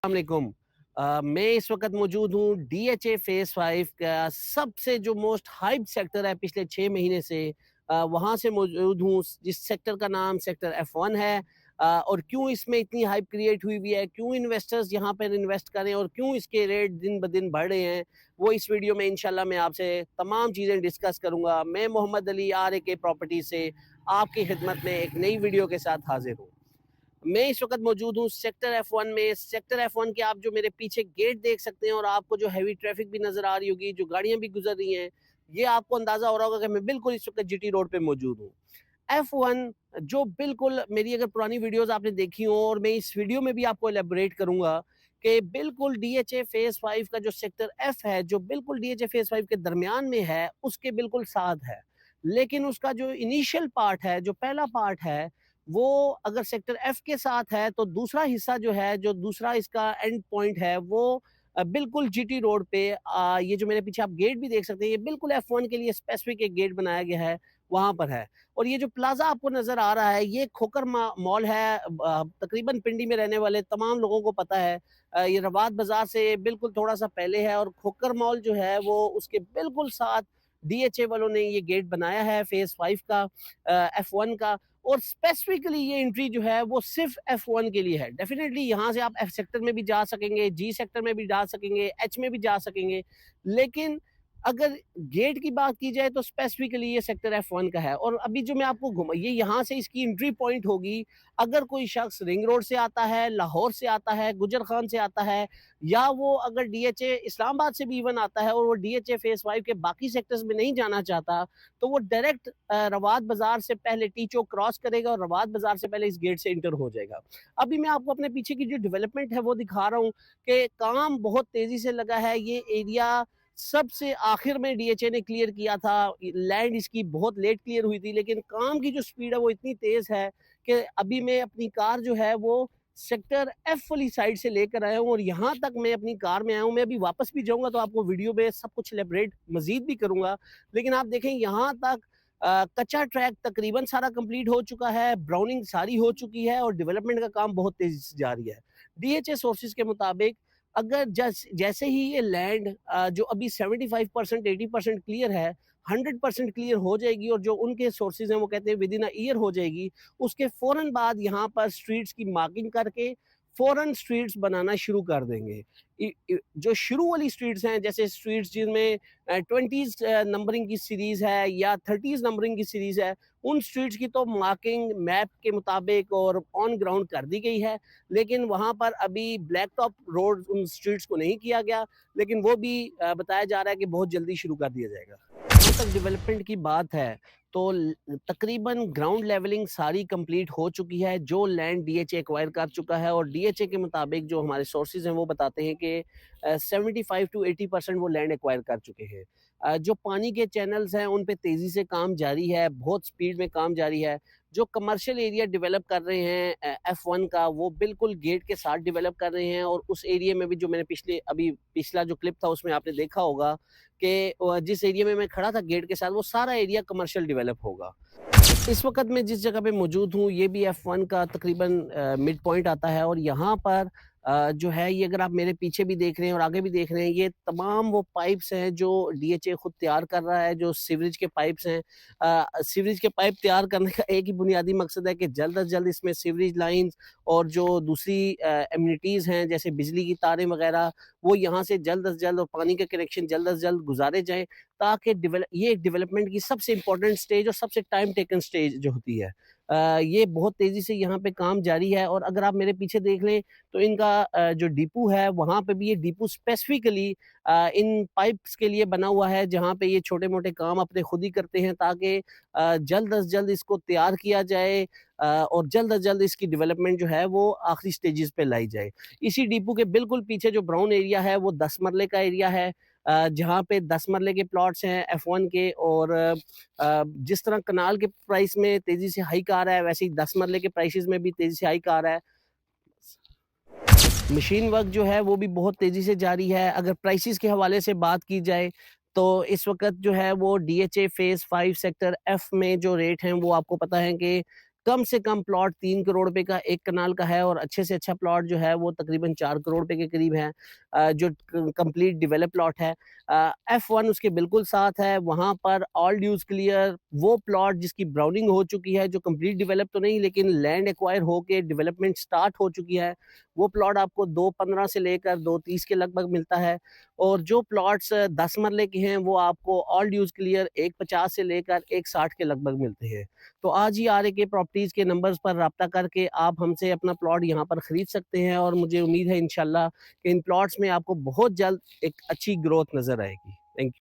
वालेकुम। मैं इस वक्त मौजूद हूँ डीएचए फेज 5 का सबसे जो मोस्ट हाइप सेक्टर है पिछले 6 महीने से। वहाँ से मौजूद हूँ जिस सेक्टर का नाम सेक्टर F1 है। और क्यों इसमें इतनी हाइप क्रिएट हुई हुई है, क्यों इन्वेस्टर्स यहाँ पर इन्वेस्ट करें और क्यों इसके रेट दिन ब दिन बढ़ रहे हैं, वो इस वीडियो में इंशाल्लाह मैं आपसे तमाम चीज़ें डिस्कस करूँगा। मैं मोहम्मद अली RAK प्रॉपर्टी से आपकी खिदमत में एक नई वीडियो के साथ हाजिर हूँ। मैं इस वक्त मौजूद हूँ सेक्टर F1 में। सेक्टर F1 के आप जो मेरे पीछे गेट देख सकते हैं और आपको जो हैवी ट्रैफिक भी नजर आ रही होगी, जो गाड़ियां भी गुजर रही हैं, ये आपको अंदाजा हो रहा होगा कि मैं बिल्कुल इस वक्त GT रोड पे मौजूद हूँ। F1 जो बिल्कुल मेरी अगर पुरानी वीडियोस आपने देखी हो, और मैं इस वीडियो में भी आपको एलेबोरेट करूंगा कि बिल्कुल डीएचए फेज 5 का जो सेक्टर F है, जो बिल्कुल डीएचए फेज 5 के दरमियान में है, उसके बिल्कुल साथ है। लेकिन उसका जो इनिशियल पार्ट है, जो पहला पार्ट है, वो अगर सेक्टर F के साथ है, तो दूसरा हिस्सा जो है, जो दूसरा इसका एंड पॉइंट है, वो बिल्कुल जीटी रोड पे ये जो मेरे पीछे आप गेट भी देख सकते हैं, ये बिल्कुल F1 के लिए स्पेसिफिक एक गेट बनाया गया है, वहां पर है। और ये जो प्लाजा आपको नजर आ रहा है, ये खोकर मॉल है। तकरीबन पिंडी में रहने वाले तमाम लोगों को पता है। ये रवात बाजार से बिल्कुल थोड़ा सा पहले है, और खोकर मॉल जो है वो उसके बिल्कुल साथ डीएचए वालों ने ये गेट बनाया है फेज 5 का, F1 का। और स्पेसिफिकली ये एंट्री जो है वो सिर्फ F1 के लिए है। डेफिनेटली यहाँ से आप F सेक्टर में भी जा सकेंगे, G सेक्टर में भी जा सकेंगे, H में भी जा सकेंगे, लेकिन अगर गेट की बात की जाए तो स्पेसिफिकली ये सेक्टर F1 का है। और अभी जो मैं आपको घुमा, ये यहाँ से इसकी एंट्री पॉइंट होगी। अगर कोई शख्स रिंग रोड से आता है, लाहौर से आता है, गुजर खान से आता है, या वो अगर डीएचए इस्लामाबाद से भी इवन आता है और वो डीएचए फेज 5 के बाकी सेक्टर्स में नहीं जाना चाहता, तो वो डायरेक्ट रवात बाजार से पहले टी चौक क्रॉस करेगा और रवात बाजार से पहले इस गेट से इंटर हो जाएगा। अभी मैं आपको अपने पीछे की जो डेवलपमेंट है वो दिखा रहा हूँ कि काम बहुत तेजी से लगा है। ये एरिया सबसे आखिर में डीएचए ने क्लियर किया था। लैंड इसकी बहुत लेट क्लियर हुई थी, लेकिन काम की जो स्पीड है वो इतनी तेज है कि अभी मैं अपनी कार जो है वो सेक्टर F वाली साइड से लेकर आया हूँ, और यहाँ तक मैं अपनी कार में आया हूँ। मैं अभी वापस भी जाऊंगा तो आपको वीडियो में सब कुछ एलेबरेट मजीद भी करूंगा। लेकिन आप देखें यहाँ तक कच्चा ट्रैक तकरीबन सारा कंप्लीट हो चुका है, ब्राउनिंग सारी हो चुकी है, और डेवलपमेंट का काम बहुत तेजी से जारी है। डीएचए सोर्सेज के मुताबिक अगर जैसे ही ये लैंड जो अभी 75% 80% क्लियर है, 100% क्लियर हो जाएगी, और जो उनके सोर्सेज हैं वो कहते हैं विद इन अ ईयर हो जाएगी, उसके फौरन बाद यहाँ पर स्ट्रीट्स की मार्किंग करके फौरन स्ट्रीट्स बनाना शुरू कर देंगे। जो शुरू वाली स्ट्रीट्स हैं, जैसे स्ट्रीट्स जिनमें 20s नंबरिंग की सीरीज है या 30s नंबरिंग की सीरीज है, उन स्ट्रीट्स की तो मार्किंग मैप के मुताबिक और ऑन ग्राउंड कर दी गई है। लेकिन वहाँ पर अभी ब्लैक टॉप रोड उन स्ट्रीट्स को नहीं किया गया, लेकिन वो भी बताया जा रहा है कि बहुत जल्दी शुरू कर दिया जाएगा। जहाँ तक डेवलपमेंट की बात है, तो तकरीबन ग्राउंड लेवलिंग सारी कंप्लीट हो चुकी है। जो लैंड डीएचए एक्वायर कर चुका है, और डीएचए के मुताबिक जो हमारे सोर्सेज हैं वो बताते हैं कि 75 to 80% वो लैंड एक्वायर कर चुके हैं। जो पानी के चैनल्स हैं उन पे तेज़ी से काम जारी है, बहुत स्पीड में काम जारी है। जो कमर्शियल एरिया डेवलप कर रहे हैं F1 का, वो बिल्कुल गेट के साथ डेवलप कर रहे हैं। और उस एरिया में भी जो मैंने पिछला जो क्लिप था उसमें आपने देखा होगा कि जिस एरिया में मैं खड़ा था गेट के साथ, वो सारा एरिया कमर्शियल डेवलप होगा। इस वक्त मैं जिस जगह पे मौजूद हूँ, ये भी F1 का तकरीबन मिड पॉइंट आता है, और यहाँ पर जो है, ये अगर आप मेरे पीछे भी देख रहे हैं और आगे भी देख रहे हैं, ये तमाम वो पाइप्स हैं जो डीएचए खुद तैयार कर रहा है, जो सीवरेज के पाइप्स हैं। सीवरेज के पाइप तैयार करने का एक ही बुनियादी मकसद है कि जल्द अज जल्द इसमें सीवरेज लाइंस और जो दूसरी एमिनिटीज़ हैं, जैसे बिजली की तारें वगैरह, वो यहाँ से जल्द अज जल्द, और पानी का कनेक्शन जल्द अज जल्द गुजारे जाएँ, ताकि ये डेवलपमेंट की सबसे इम्पोर्टेंट स्टेज और सबसे टाइम टेकन स्टेज जो होती है। ये बहुत तेज़ी से यहाँ पे काम जारी है। और अगर आप मेरे पीछे देख लें तो इनका जो डिपो है, वहाँ पे भी ये डिपो स्पेसिफिकली इन पाइप्स के लिए बना हुआ है, जहाँ पे ये छोटे-मोटे काम अपने खुद ही करते हैं, ताकि जल्द अज़ जल्द इसको तैयार किया जाए, और जल्द अज़ जल्द इसकी डेवलपमेंट जो है वो आखिरी स्टेजेस पे लाई जाए। इसी डिपो के बिल्कुल पीछे जो ब्राउन एरिया है, वो 10 मरले का एरिया है, जहाँ पे 10 मरले के प्लॉट्स हैं F1 के। और जिस तरह कनाल के प्राइस में तेज़ी से हाइक आ रहा है, वैसे ही 10 मरले के प्राइसेस में भी तेज़ी से हाइक आ रहा है। मशीन वर्क जो है वो भी बहुत तेज़ी से जारी है। अगर प्राइसेस के हवाले से बात की जाए, तो इस वक़्त जो है वो डीएचए फेज़ 5 सेक्टर F में जो रेट हैं वो आपको पता है कि कम से कम प्लॉट 3 करोड़ रुपए का 1 कनाल का है और अच्छे से अच्छा प्लॉट जो है वो तकरीबन 4 करोड़ रुपए के करीब है। जो कंप्लीट डेवलप प्लॉट है। F1 उसके बिल्कुल साथ है, वहाँ पर ऑल ड्यूज़ क्लियर, वो प्लॉट जिसकी ब्राउनिंग हो चुकी है, जो कंप्लीट डेवलप तो नहीं लेकिन लैंड एक्वायर होके डेवलपमेंट स्टार्ट हो चुकी है, वो प्लॉट आपको 2.15 से लेकर 2.30 के लगभग मिलता है। और जो प्लॉट्स 10 मरले के हैं वो आपको ऑल ड्यूज़ क्लियर 1.50 से लेकर 1.60 के लगभग मिलते हैं। तो आज ही आर.ए.के प्रॉपर्टीज़ के नंबर्स पर राब्ता करके आप हमसे अपना प्लॉट यहाँ पर खरीद सकते हैं और मुझे उम्मीद है इंशाल्लाह कि इन प्लॉट्स में आपको बहुत जल्द एक अच्छी ग्रोथ नज़र आएगी। Thank you.